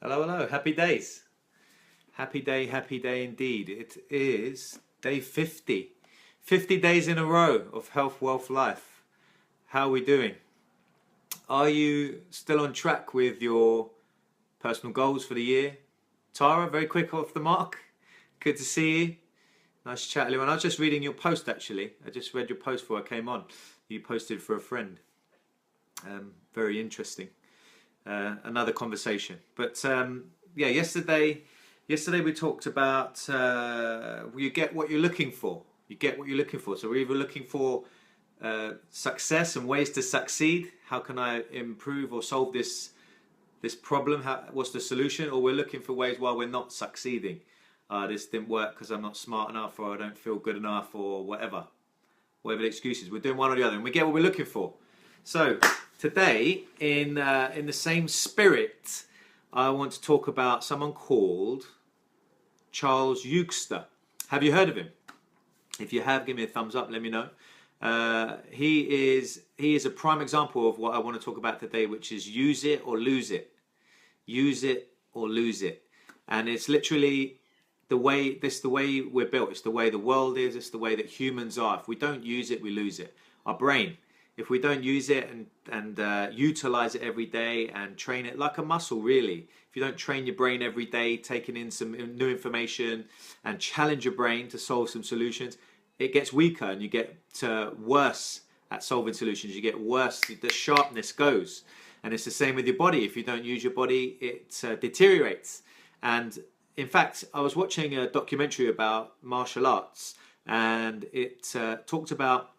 Hello, hello, happy days. Happy day indeed. It is day 50. 50 days in a row of health, wealth, life. How are we doing? Are you still on track with your personal goals for the year? Tara, very quick off the mark. Good to see you. Nice chat, everyone. I was just reading your post actually. I just read your post before I came on. You posted for a friend. Very interesting. Another conversation. But yeah, yesterday we talked about you get what you're looking for. You get what you're looking for. So we're either looking for success and ways to succeed. How can I improve or solve this problem? What's the solution? Or we're looking for ways while we're not succeeding. This didn't work because I'm not smart enough, or I don't feel good enough, or whatever the excuse is. We're doing one or the other, and we get what we're looking for. So today, in the same spirit, I want to talk about someone called Charles Eugster. Have you heard of him? If you have, give me a thumbs up. Let me know. He is a prime example of what I want to talk about today, which is use it or lose it. Use it or lose it, and it's literally the way we're built. It's the way the world is. It's the way that humans are. If we don't use it, we lose it. Our brain. If we don't use it and utilize it every day and train it like a muscle, really. If you don't train your brain every day, taking in some new information and challenge your brain to solve some solutions, it gets weaker and you get worse at solving solutions. You get worse, the sharpness goes. And it's the same with your body. If you don't use your body, it deteriorates. And in fact, I was watching a documentary about martial arts, and it talked about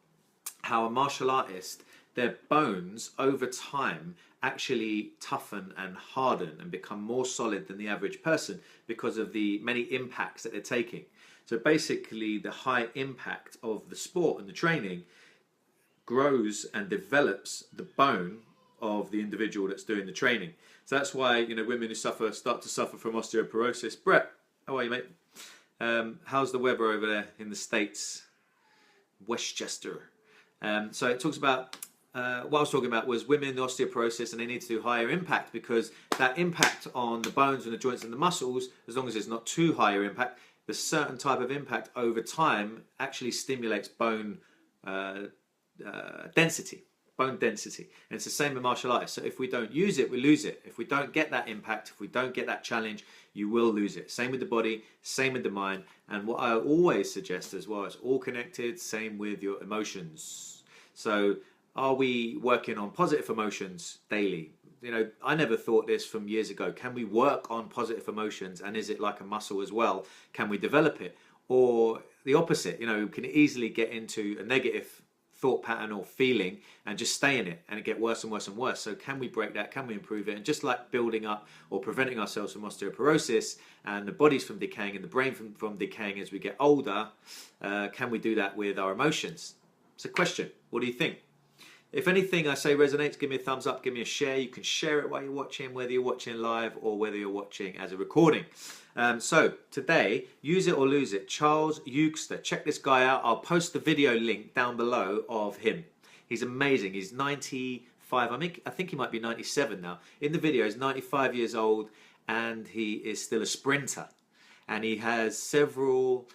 how a martial artist, their bones over time actually toughen and harden and become more solid than the average person because of the many impacts that they're taking. So basically the high impact of the sport and the training grows and develops the bone of the individual that's doing the training. So that's why, you know, women who start to suffer from osteoporosis. Brett, how are you, mate? How's the weather over there in the States? Westchester. So it talks about, what I was talking about was women with osteoporosis, and they need to do higher impact because that impact on the bones and the joints and the muscles, as long as it's not too higher impact, the certain type of impact over time actually stimulates bone density. Bone density. And it's the same with martial arts. So if we don't use it, we lose it. If we don't get that impact, if we don't get that challenge, you will lose it. Same with the body, same with the mind. And what I always suggest as well, it's all connected, same with your emotions. So are we working on positive emotions daily? You know, I never thought this from years ago. Can we work on positive emotions, and is it like a muscle as well? Can we develop it? Or the opposite, you know, we can easily get into a negative thought pattern or feeling and just stay in it, and it get worse and worse and worse. So can we break that? Can we improve it? And just like building up or preventing ourselves from osteoporosis and the body's from decaying and the brain from decaying as we get older, can we do that with our emotions? It's a question. What do you think? If anything I say resonates, give me a thumbs up, give me a share. You can share it while you're watching, whether you're watching live or whether you're watching as a recording. So today, use it or lose it. Charles Eugster. Check this guy out. I'll post the video link down below of him. He's amazing. He's 95. I think he might be 97 now. In the video, he's 95 years old, and he is still a sprinter. And he has several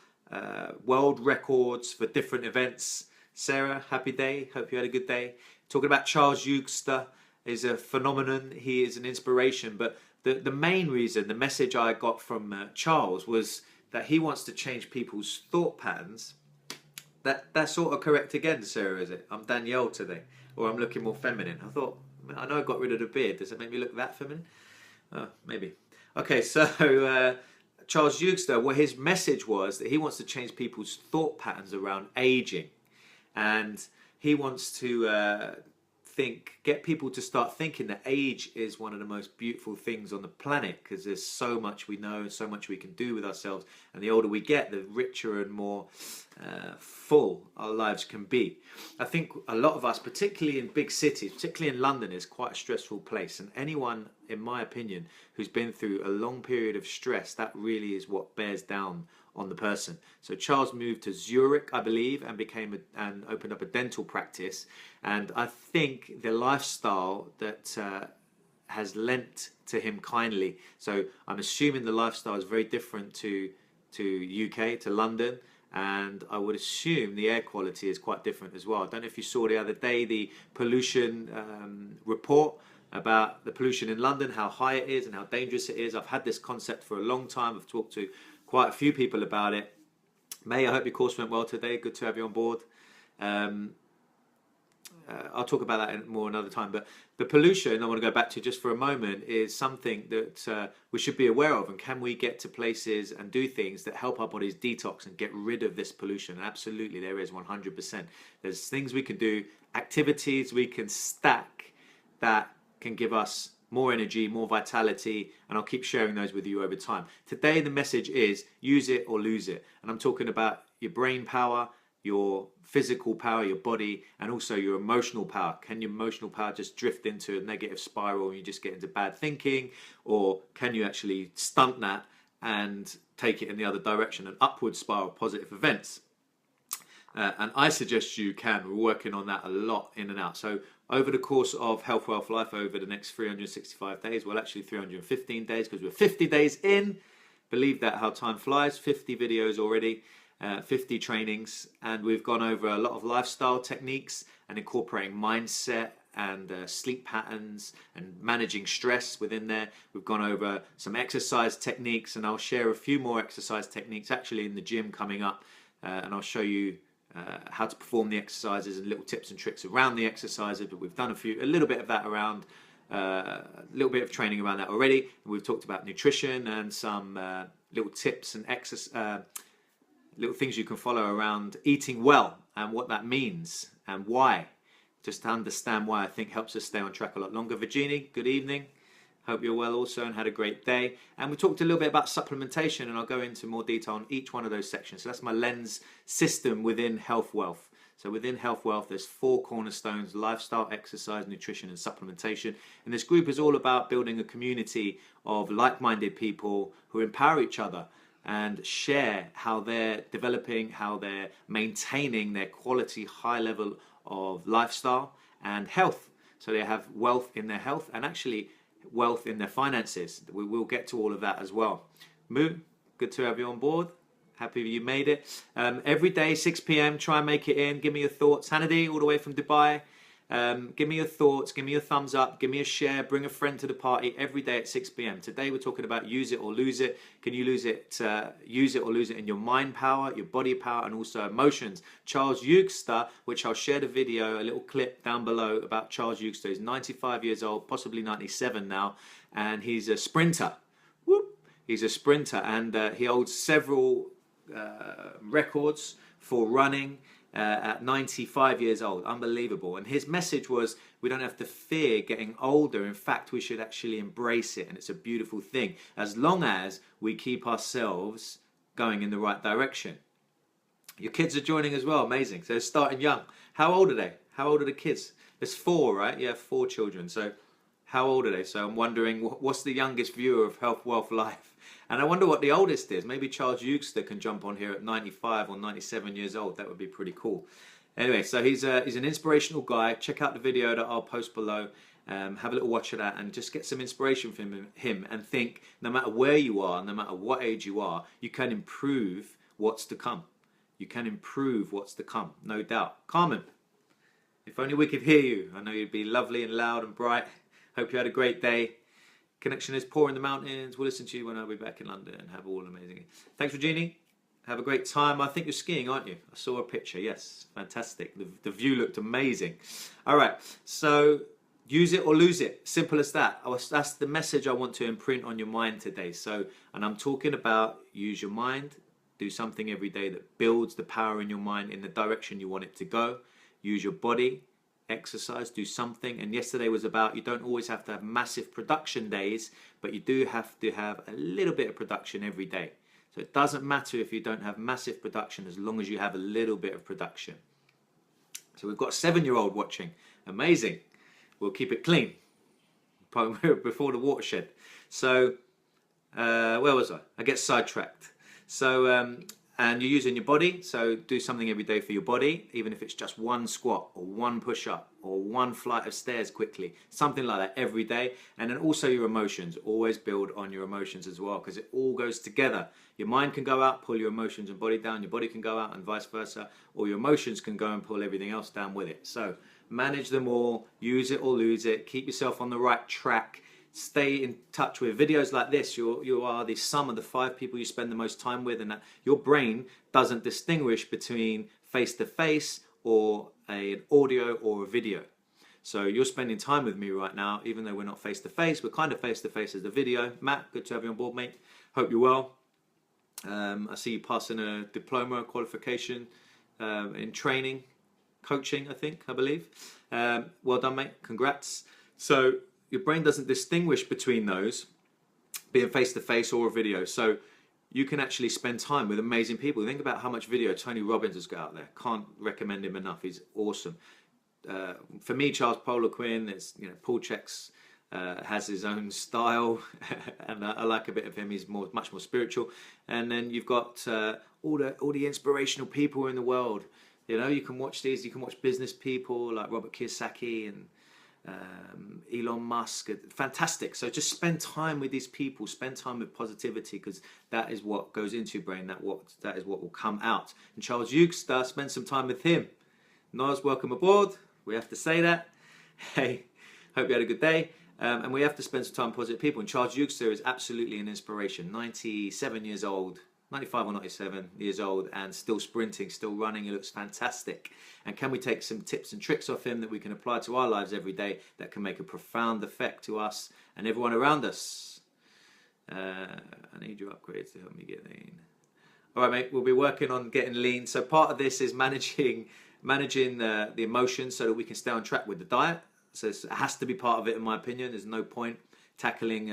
world records for different events. Sarah, happy day. Hope you had a good day. Talking about Charles Eugster is a phenomenon. He is an inspiration. But the main reason, the message I got from Charles was that he wants to change people's thought patterns. That's sort of correct again, Sarah, is it? I'm Danielle today, or I'm looking more feminine. I thought, I know I got rid of the beard. Does it make me look that feminine? Maybe. Okay, so Charles Eugster, well, his message was that he wants to change people's thought patterns around aging. And he wants to get people to start thinking that age is one of the most beautiful things on the planet, because there's so much we know and so much we can do with ourselves. And the older we get, the richer and more full our lives can be. I think a lot of us, particularly in big cities, particularly in London, is quite a stressful place. And anyone, in my opinion, who's been through a long period of stress, that really is what bears down on the person. So Charles moved to Zurich, I believe, and opened up a dental practice. And I think the lifestyle that has lent to him kindly. So I'm assuming the lifestyle is very different to UK, to London, and I would assume the air quality is quite different as well. I don't know if you saw the other day the pollution report about the pollution in London, how high it is and how dangerous it is. I've had this concept for a long time. I've talked to quite a few people about it. May, I hope your course went well today. Good to have you on board. I'll talk about that more another time. But the pollution, I want to go back to just for a moment, is something that we should be aware of. And can we get to places and do things that help our bodies detox and get rid of this pollution? Absolutely, there is 100%. There's things we can do, activities we can stack that can give us more energy, more vitality, and I'll keep sharing those with you over time. Today, the message is use it or lose it. And I'm talking about your brain power, your physical power, your body, and also your emotional power. Can your emotional power just drift into a negative spiral and you just get into bad thinking? Or can you actually stunt that and take it in the other direction, an upward spiral of positive events? And I suggest you can. We're working on that a lot in and out. So over the course of Health, Wealth, Life, over the next 365 days, well, actually 315 days, because we're 50 days in. Believe that, how time flies. 50 videos already, 50 trainings, and we've gone over a lot of lifestyle techniques and incorporating mindset and sleep patterns and managing stress within there. We've gone over some exercise techniques, and I'll share a few more exercise techniques actually in the gym coming up, and I'll show you how to perform the exercises and little tips and tricks around the exercises. But we've done a little bit of that around, a little bit of training around that already. We've talked about nutrition and some little tips and little things you can follow around eating well and what that means and why. Just to understand why, I think helps us stay on track a lot longer. Virginie, good evening. Hope you're well also and had a great day. And we talked a little bit about supplementation, and I'll go into more detail on each one of those sections. So that's my lens system within Health Wealth. So within Health Wealth, there's 4 cornerstones: lifestyle, exercise, nutrition, and supplementation. And this group is all about building a community of like-minded people who empower each other and share how they're developing, how they're maintaining their quality, high level of lifestyle and health. So they have wealth in their health and actually wealth in their finances. We will get to all of that as well. Moo, good to have you on board. Happy you made it. Every day, 6 p.m, try and make it in. Give me your thoughts. Hannity, all the way from Dubai. Give me your thoughts. Give me a thumbs up. Give me a share. Bring a friend to the party every day at 6 p.m. Today, we're talking about use it or lose it. Can you use it or lose it in your mind power, your body power, and also emotions? Charles Eugster, which I'll share the video, a little clip down below about Charles Eugster. He's 95 years old, possibly 97 now, and he's a sprinter. Whoop. He's a sprinter, and he holds several records for running at 95 years old. Unbelievable. And his message was, we don't have to fear getting older. In fact, we should actually embrace it, and it's a beautiful thing as long as we keep ourselves going in the right direction. Your kids are joining as well. Amazing. So they're starting young. How old are they? How old are the kids? There's 4, right? Yeah, 4 children. So how old are they? So I'm wondering, what's the youngest viewer of Health, Wealth, Life? And I wonder what the oldest is. Maybe Charles Eugster can jump on here at 95 or 97 years old. That would be pretty cool. Anyway, so he's an inspirational guy. Check out the video that I'll post below. Have a little watch of that and just get some inspiration from him and think, no matter where you are, no matter what age you are, you can improve what's to come. You can improve what's to come, no doubt. Carmen, if only we could hear you. I know you'd be lovely and loud and bright. Hope you had a great day. Connection is poor in the mountains. We'll listen to you when I'll be back in London and have all amazing. Thanks, Virginie. Have a great time. I think you're skiing, aren't you? I saw a picture. Yes, fantastic. The view looked amazing. All right, so use it or lose it. Simple as that. That's the message I want to imprint on your mind today. So, and I'm talking about use your mind. Do something every day that builds the power in your mind in the direction you want it to go. Use your body. Exercise, do something. And yesterday was about, you don't always have to have massive production days, but you do have to have a little bit of production every day. So it doesn't matter if you don't have massive production as long as you have a little bit of production. So we've got a 7-year-old watching. Amazing. We'll keep it clean before the watershed. So where was I? I get sidetracked. So and you're using your body, so do something every day for your body, even if it's just one squat or one push-up or one flight of stairs quickly, something like that every day. And then also your emotions, always build on your emotions as well, because it all goes together. Your mind can go out, pull your emotions and body down, your body can go out and vice versa, or your emotions can go and pull everything else down with it. So manage them all, use it or lose it, keep yourself on the right track. Stay in touch with videos like this. You are the sum of the 5 people you spend the most time with, and that your brain doesn't distinguish between face-to-face or an audio or a video. So you're spending time with me right now, even though we're not face-to-face. We're kind of face-to-face as the video. Matt, good to have you on board, mate. Hope you're well. I see you passing a diploma qualification in training, coaching, I believe. Well done, mate. Congrats. So your brain doesn't distinguish between those, being face-to-face or a video. So you can actually spend time with amazing people. Think about how much video Tony Robbins has got out there. Can't recommend him enough. He's awesome. For me, Charles Quinn, it's, Paul Chek's has his own style, and I like a bit of him. He's much more spiritual. And then you've got all the inspirational people in the world. You can watch these. You can watch business people like Robert Kiyosaki and Elon Musk. Fantastic. So just spend time with these people, spend time with positivity, because that is what goes into your brain. That is what will come out. And Charles Eugster, spend some time with him. Noz, welcome aboard. We have to say that. Hey, hope you had a good day. And we have to spend some time with positive people. And Charles Eugster is absolutely an inspiration. 97 years old, 95 or 97 years old, and still sprinting, still running. He looks fantastic. And can we take some tips and tricks off him that we can apply to our lives every day that can make a profound effect to us and everyone around us? I need your upgrades to help me get lean. All right, mate, we'll be working on getting lean. So part of this is managing the emotions so that we can stay on track with the diet. So it has to be part of it, in my opinion. There's no point tackling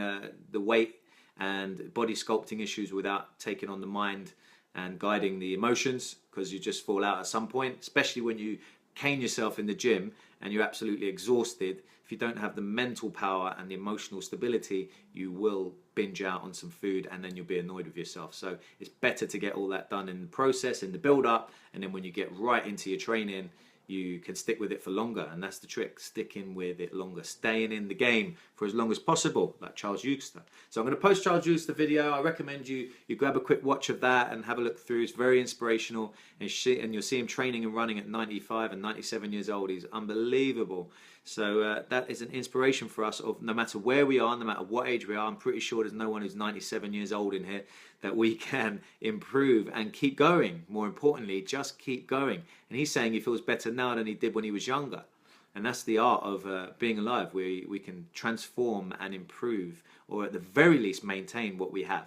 the weight and body sculpting issues without taking on the mind and guiding the emotions, because you just fall out at some point, especially when you cane yourself in the gym and you're absolutely exhausted. If you don't have the mental power and the emotional stability, you will binge out on some food and then you'll be annoyed with yourself. So it's better to get all that done in the process, in the build up, and then when you get right into your training, you can stick with it for longer. And that's the trick, sticking with it longer, staying in the game for as long as possible, like Charles Eugster. So I'm going to post Charles Eugster video. I recommend you grab a quick watch of that and have a look through. It's very inspirational, and you'll see him training and running at 95 and 97 years old. He's unbelievable. So that is an inspiration for us, of no matter where we are, no matter what age we are. I'm pretty sure there's no one who's 97 years old in here, that we can improve and keep going. More importantly, just keep going. And he's saying he feels better now than he did when he was younger. And that's the art of being alive, where we can transform and improve, or at the very least maintain what we have.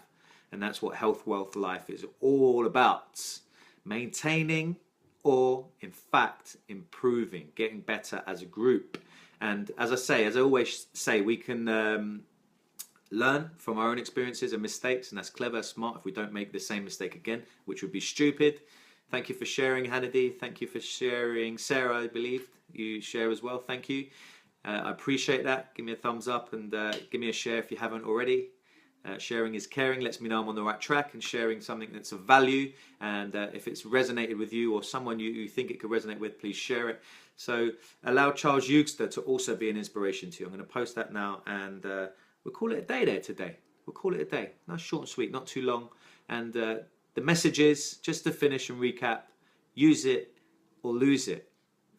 And that's what health, wealth, life is all about. Maintaining, or in fact improving, getting better as a group. And as I always say, we can learn from our own experiences and mistakes, and that's clever, smart, if we don't make the same mistake again, which would be stupid. Thank you for sharing, Hannity. Thank you for sharing, Sarah, I believe you share as well. Thank you. I appreciate that. Give me a thumbs up and give me a share if you haven't already. Sharing is caring. Lets me know I'm on the right track and sharing something that's of value. And if it's resonated with you or someone you think it could resonate with, please share it. So allow Charles Eugster to also be an inspiration to you. I'm going to post that now, and we'll call it a day there today. We'll call it a day. Nice, short and sweet, not too long. And the message is, just to finish and recap, use it or lose it.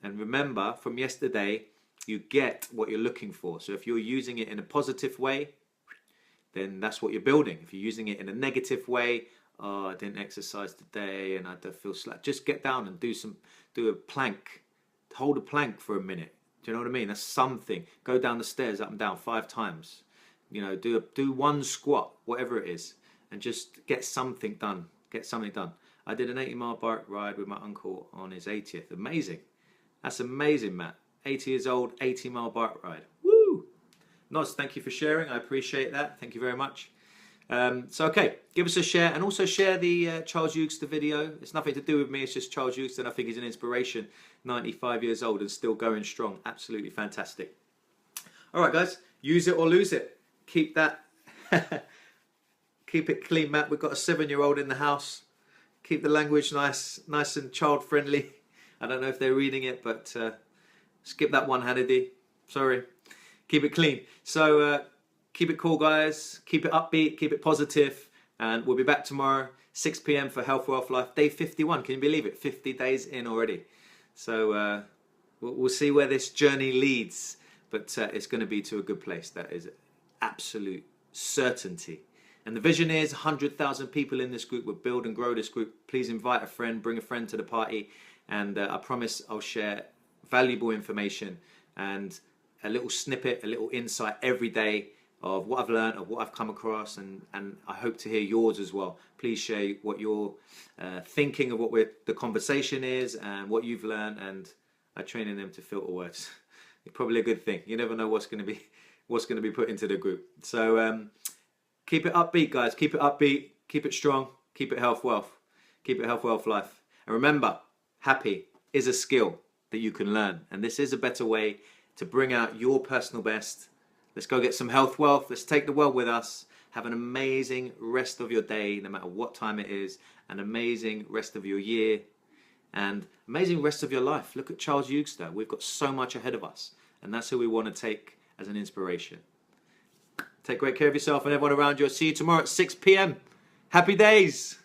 And remember, from yesterday, you get what you're looking for. So if you're using it in a positive way, then that's what you're building. If you're using it in a negative way, oh, I didn't exercise today and I don't feel slack, just get down and do a plank. Hold a plank for a minute. Do you know what I mean? That's something. Go down the stairs up and down 5 times. Do one squat, whatever it is, and just get something done. Get something done. I did an 80-mile bike ride with my uncle on his 80th. Amazing. That's amazing, Matt. 80 years old, 80-mile bike ride. Woo! Noz, thank you for sharing. I appreciate that. Thank you very much. Okay, give us a share, and also share the Charles Eugster video. It's nothing to do with me. It's just Charles Eugster, and I think he's an inspiration. 95 years old and still going strong. Absolutely fantastic. All right, guys, use it or lose it. Keep that. Keep it clean, Matt. We've got a 7-year-old in the house. Keep the language nice and child friendly. I don't know if they're reading it, but skip that one, Hannity. Sorry. Keep it clean. So keep it cool, guys. Keep it upbeat. Keep it positive. And we'll be back tomorrow, 6 p.m. for Health, Wealth, Life. Day 51. Can you believe it? 50 days in already. So we'll see where this journey leads. But it's going to be to a good place. That is absolute certainty. And the vision is 100,000 people in this group. We'll build and grow this group. Please invite a friend, bring a friend to the party. And I promise I'll share valuable information and a little snippet, a little insight every day of what I've learned, of what I've come across. And I hope to hear yours as well. Please share what you're thinking of, what the conversation is and what you've learned. And I'm training them to filter words. It's probably a good thing. You never know what's going to be put into the group. So keep it upbeat, guys. Keep it upbeat. Keep it strong. Keep it health, wealth. Keep it health, wealth, life. And remember, happy is a skill that you can learn. And this is a better way to bring out your personal best. Let's go get some health, wealth. Let's take the world with us. Have an amazing rest of your day, no matter what time it is. An amazing rest of your year. And amazing rest of your life. Look at Charles Eugster. We've got so much ahead of us. And that's who we want to take as an inspiration. Take great care of yourself and everyone around you. I'll see you tomorrow at 6 p.m. Happy days!